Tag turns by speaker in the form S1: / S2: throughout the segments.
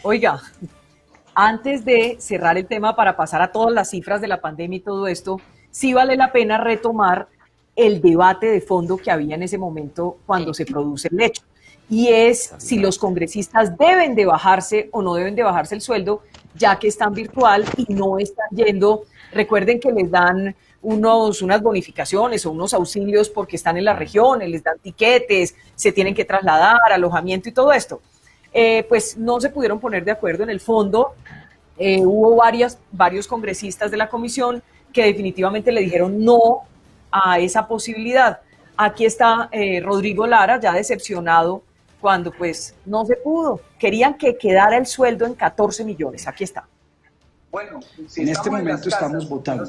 S1: Oiga, antes de cerrar el tema para pasar a todas las cifras de la pandemia y todo esto, sí vale la pena retomar el debate de fondo que había en ese momento cuando se produce el hecho. Y es si los congresistas deben de bajarse o no deben de bajarse el sueldo, ya que están virtual y no están yendo. Recuerden que les dan unas bonificaciones o unos auxilios porque están en las regiones, les dan tiquetes, se tienen que trasladar, alojamiento y todo esto. Pues no se pudieron poner de acuerdo en el fondo. Hubo varios congresistas de la comisión que definitivamente le dijeron no a esa posibilidad. Aquí está Rodrigo Lara, ya decepcionado cuando pues no se pudo. Querían que quedara el sueldo en 14 millones. Aquí está.
S2: Bueno, si
S3: en este momento estamos votando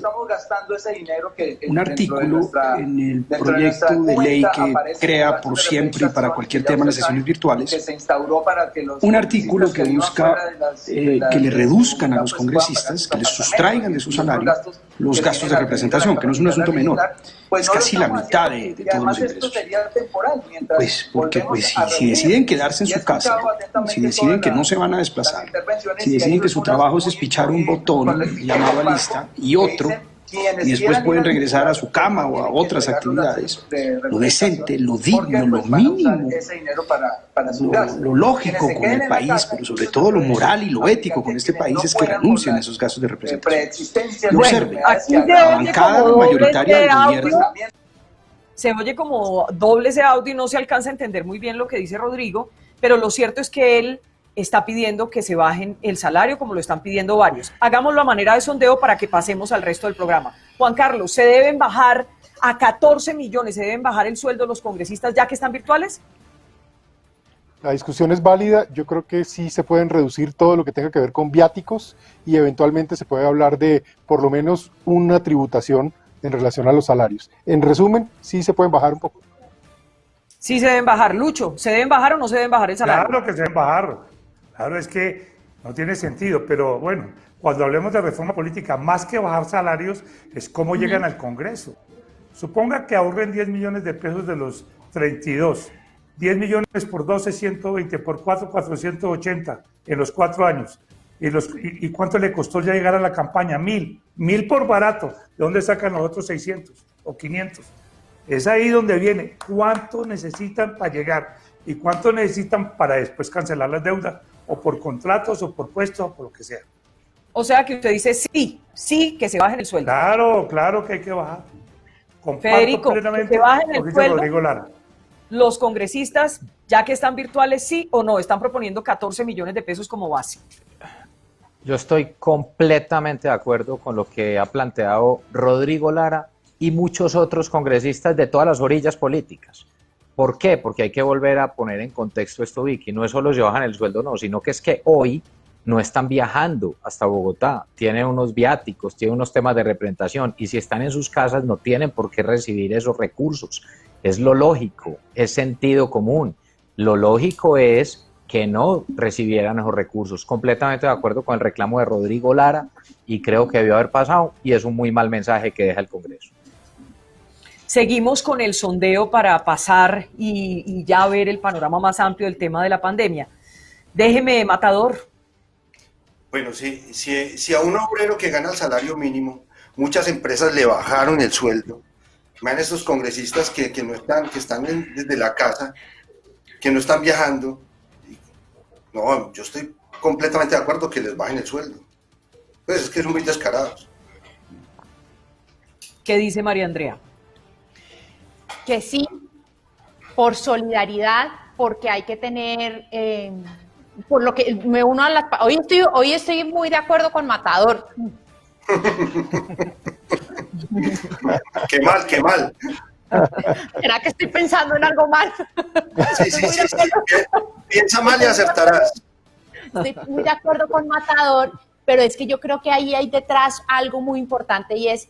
S3: un artículo en el proyecto de ley que crea por siempre y para cualquier tema las sesiones virtuales, un artículo que busca que le reduzcan a los congresistas, que les sustraigan de su salario los gastos de representación, que no es un asunto menor, es casi la mitad de todos los ingresos. Pues porque si deciden quedarse en su casa, si deciden que no se van a desplazar, si deciden que su trabajo es espichar un botón llamado a lista y otro, y después pueden regresar a su cama o a otras actividades, lo decente, lo digno, lo mínimo, lo lógico con el país, pero sobre todo lo moral y lo ético con este país es que renuncien a esos gastos de representación. Lo observen, la bancada mayoritaria del gobierno.
S1: Se oye como doble ese audio y no se alcanza a entender muy bien lo que dice Rodrigo, pero lo cierto es que él está pidiendo que se bajen el salario, como lo están pidiendo varios. Hagámoslo a manera de sondeo para que pasemos al resto del programa. Juan Carlos, ¿se deben bajar a 14 millones, se deben bajar el sueldo de los congresistas ya que están virtuales?
S4: La discusión es válida. Yo creo que sí se pueden reducir todo lo que tenga que ver con viáticos y eventualmente se puede hablar de por lo menos una tributación en relación a los salarios. En resumen, sí se pueden bajar un poco.
S1: Sí se deben bajar. Lucho, ¿se deben bajar o no se deben bajar el salario?
S5: Claro que se deben bajar. Claro, es que no tiene sentido, pero bueno, cuando hablemos de reforma política, más que bajar salarios, es cómo llegan al Congreso. Suponga que ahorren 10 millones de pesos de los 32. 10 millones por 12, 120, por 4, 480 en los 4 años. ¿Y cuánto le costó ya llegar a la campaña? 1.000 por barato. ¿De dónde sacan los otros 600 o 500? Es ahí donde viene cuánto necesitan para llegar y cuánto necesitan para después cancelar las deudas, o por contratos, o por puestos, o por lo que sea.
S1: O sea que usted dice sí, que se bajen el sueldo.
S5: Claro que hay que bajar. Comparto
S1: Federico, que se bajen el sueldo.
S5: Rodrigo Lara.
S1: Los congresistas, ya que están virtuales, sí o no, están proponiendo 14 millones de pesos como base.
S6: Yo estoy completamente de acuerdo con lo que ha planteado Rodrigo Lara y muchos otros congresistas de todas las orillas políticas. ¿Por qué? Porque hay que volver a poner en contexto esto, Vicky. No es solo se bajan el sueldo, no, sino que es que hoy no están viajando hasta Bogotá, tienen unos viáticos, tienen unos temas de representación y si están en sus casas no tienen por qué recibir esos recursos. Es lo lógico, es sentido común. Lo lógico es que no recibieran esos recursos. Completamente de acuerdo con el reclamo de Rodrigo Lara y creo que debió haber pasado y es un muy mal mensaje que deja el Congreso.
S1: Seguimos con el sondeo para pasar y ya ver el panorama más amplio del tema de la pandemia. Déjeme, Matador.
S7: Bueno, si a un obrero que gana el salario mínimo, muchas empresas le bajaron el sueldo. Vean estos congresistas que están desde la casa, que no están viajando. No, yo estoy completamente de acuerdo que les bajen el sueldo. Pues es que son muy descarados.
S1: ¿Qué dice María Andrea?
S8: Que sí, por solidaridad, porque hay que tener, por lo que me uno a las... Hoy estoy muy de acuerdo con Matador.
S7: Qué mal.
S8: ¿Será que estoy pensando en algo mal?
S7: Sí. Piensa mal y acertarás.
S8: Estoy muy de acuerdo con Matador, pero es que yo creo que ahí hay detrás algo muy importante y es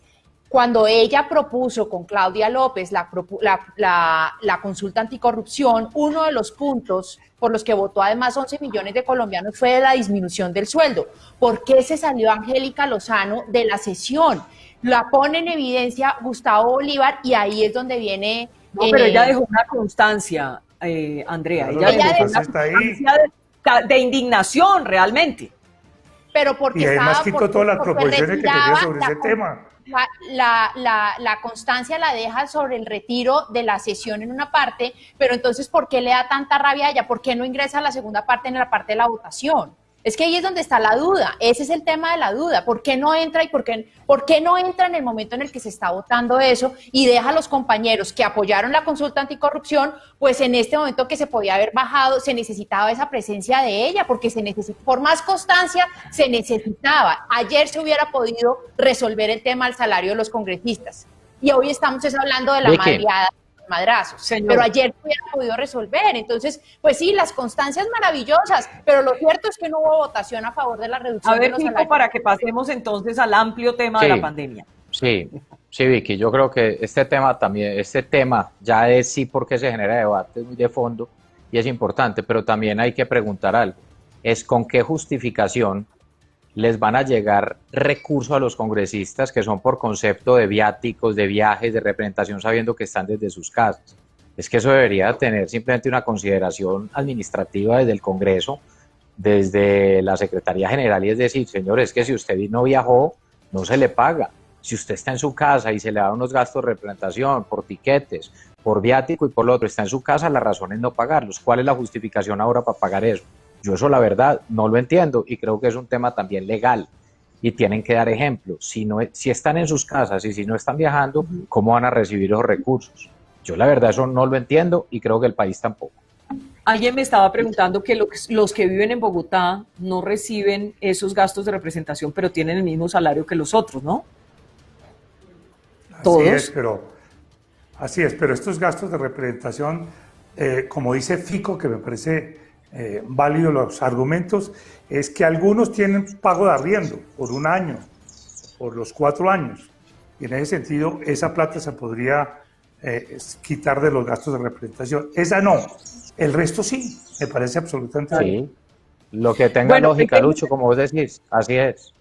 S8: cuando ella propuso con Claudia López la consulta anticorrupción, uno de los puntos por los que votó además 11 millones de colombianos fue la disminución del sueldo. ¿Por qué se salió Angélica Lozano de la sesión? La pone en evidencia Gustavo Bolívar y ahí es donde viene...
S1: No, pero ella dejó una constancia, Andrea.
S5: Ella dejó una constancia
S1: de indignación realmente.
S8: Pero porque
S5: y además
S8: estaba,
S5: quitó todas las proposiciones que tenía sobre ese
S8: la,
S5: tema.
S8: la constancia la deja sobre el retiro de la sesión en una parte, pero entonces, ¿por qué le da tanta rabia a ella? ¿Por qué no ingresa a la segunda parte en la parte de la votación? Es que ahí es donde está la duda, ese es el tema de la duda, ¿por qué no entra y por qué no entra en el momento en el que se está votando eso y deja a los compañeros que apoyaron la consulta anticorrupción, pues en este momento que se podía haber bajado, se necesitaba esa presencia de ella, porque por más constancia se necesitaba. Ayer se hubiera podido resolver el tema del salario de los congresistas y hoy estamos hablando de la madreada. Madrazos, pero ayer se hubiera podido resolver. Entonces, pues sí, las constancias maravillosas, pero lo cierto es que no hubo votación a favor de la reducción de los salarios.
S1: Para que pasemos entonces al amplio tema de la pandemia.
S6: Sí, Vicky, yo creo que este tema ya es sí porque se genera debate muy de fondo y es importante, pero también hay que preguntar algo, es con qué justificación les van a llegar recursos a los congresistas que son por concepto de viáticos, de viajes, de representación, sabiendo que están desde sus casas. Es que eso debería tener simplemente una consideración administrativa desde el Congreso, desde la Secretaría General, y es decir, señores, que si usted no viajó, no se le paga. Si usted está en su casa y se le da unos gastos de representación por tiquetes, por viático y por lo otro, está en su casa, la razón es no pagarlos. ¿Cuál es la justificación ahora para pagar eso? Yo eso la verdad no lo entiendo y creo que es un tema también legal y tienen que dar ejemplo. Si están en sus casas y si no están viajando, ¿cómo van a recibir esos recursos? Yo la verdad eso no lo entiendo y creo que el país tampoco.
S1: Alguien me estaba preguntando que los que viven en Bogotá no reciben esos gastos de representación, pero tienen el mismo salario que los otros, ¿no?
S5: ¿Todos? Así es, pero estos gastos de representación, como dice Fico, que me parece válido los argumentos, es que algunos tienen pago de arriendo por un año, por los 4 años, y en ese sentido esa plata se podría quitar de los gastos de representación. Esa no, el resto sí, me parece absolutamente válido.
S6: Sí, lo que tenga lógica, Lucho, como vos decís, así es.